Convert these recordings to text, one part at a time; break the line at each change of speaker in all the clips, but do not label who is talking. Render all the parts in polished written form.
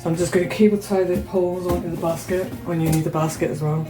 I'm just going to cable tie the poles onto the basket when you need the basket as well.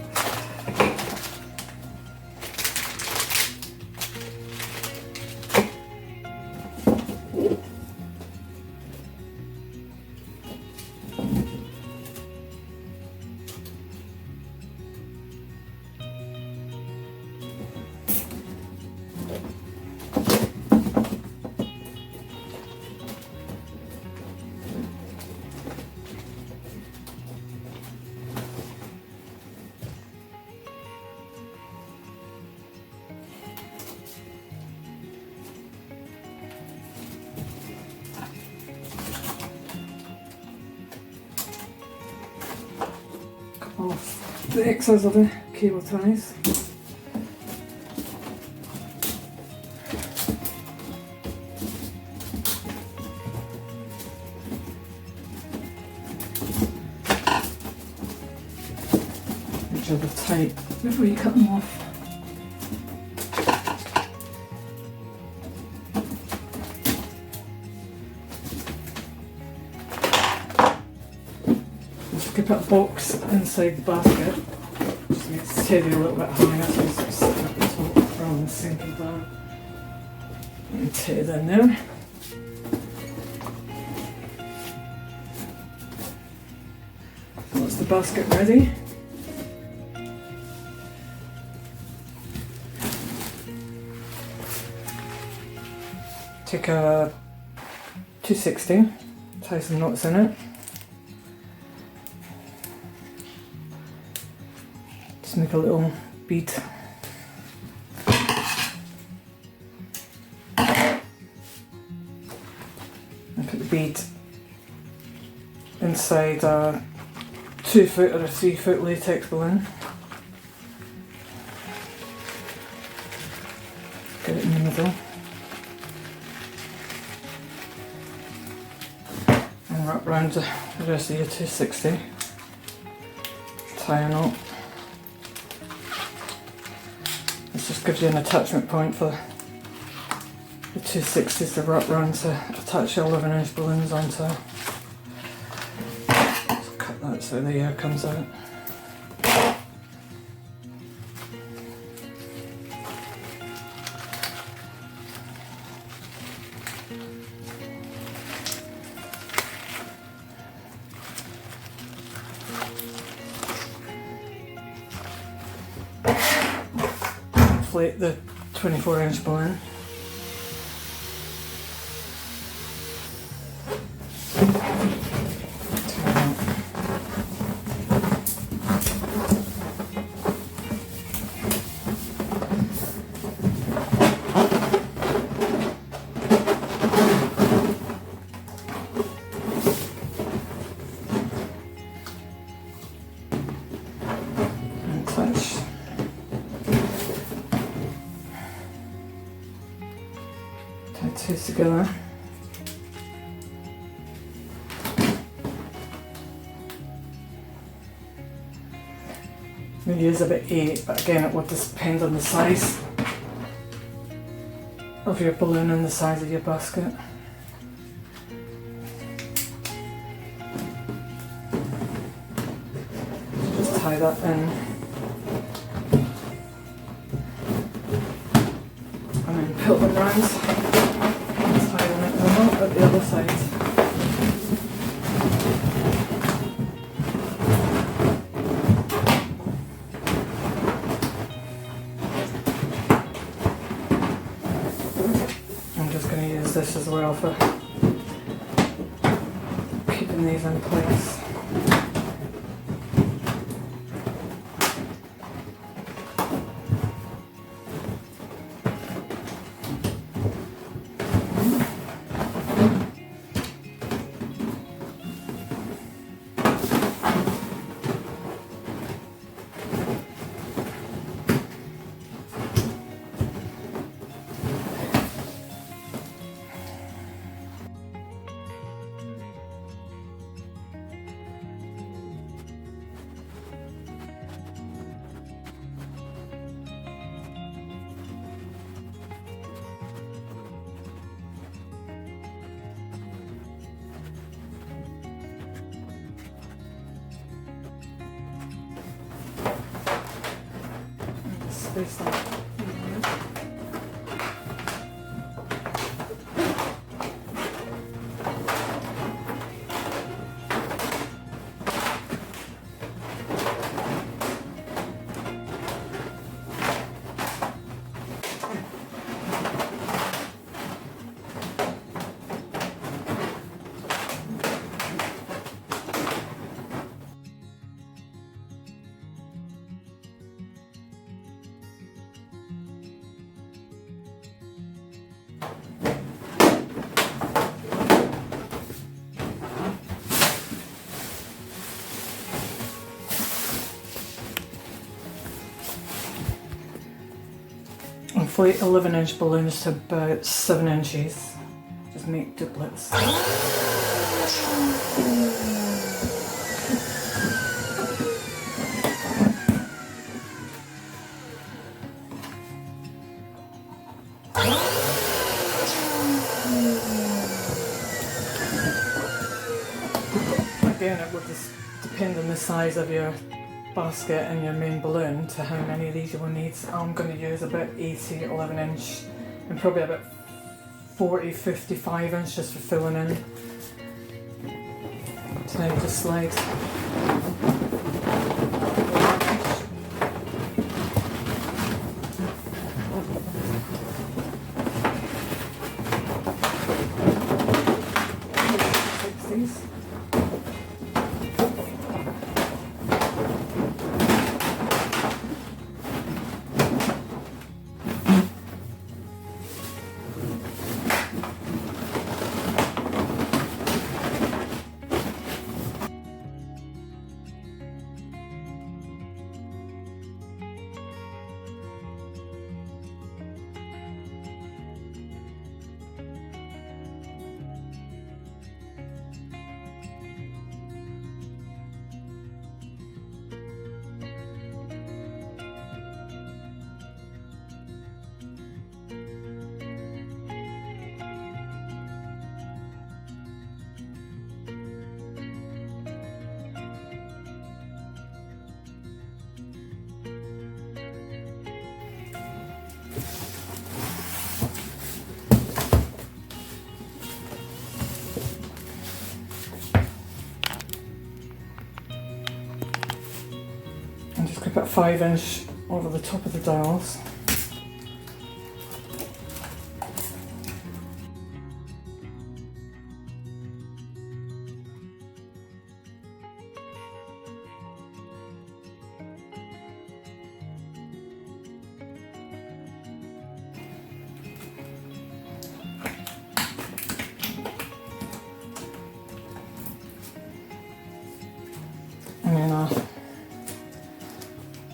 Off the excess of the cable ties. Make sure they're tight before you cut them off. Put a box inside the basket, just makes the teddy a little bit higher, so it's sort of sitting at the top rather than sinking down. And tie it in there. So that's the basket ready. Take a 260, tie some knots in it. Just make a little bead. And put the bead inside a 2 foot or a 3 foot latex balloon. Get it in the middle. And wrap around the rest of your 260. Tie a knot. Just gives you an attachment point for the 260s to wrap around to attach your 11-inch balloons onto. Just cut that so the air comes out. Inflate the 24-inch balloon. And attach. Tie two together. We use about 8, but again it would depend on the size of your balloon and the size of your basket. Just tie that in. And then put them round. Tie them at the other side. I'm just going to use this as well for keeping these in place. they start. Inflate 11-inch balloons to about 7 inches. Just make doublets. Again, it will just depend on the size of your basket and your main balloon to how many of these you will need. I'm going to use about 80 11-inch and probably about 40 55-inch just for filling in. So now just slide. Fix these. And just clip it 5-inch over the top of the dials. And then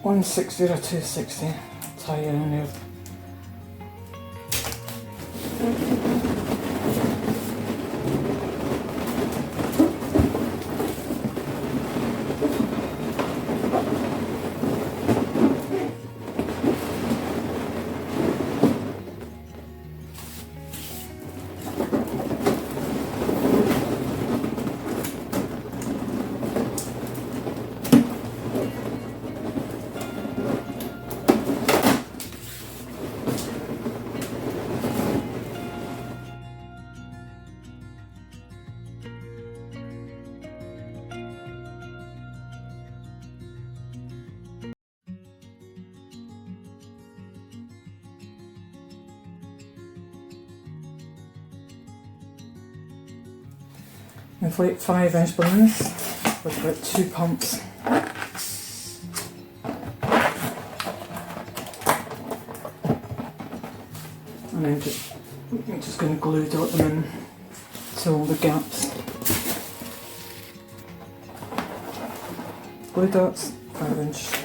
160 to 260, tie it in there. Inflate 5-inch balloons with about 2 pumps. And then I'm just going to glue dot them in to all the gaps. Glue dots, 5-inch.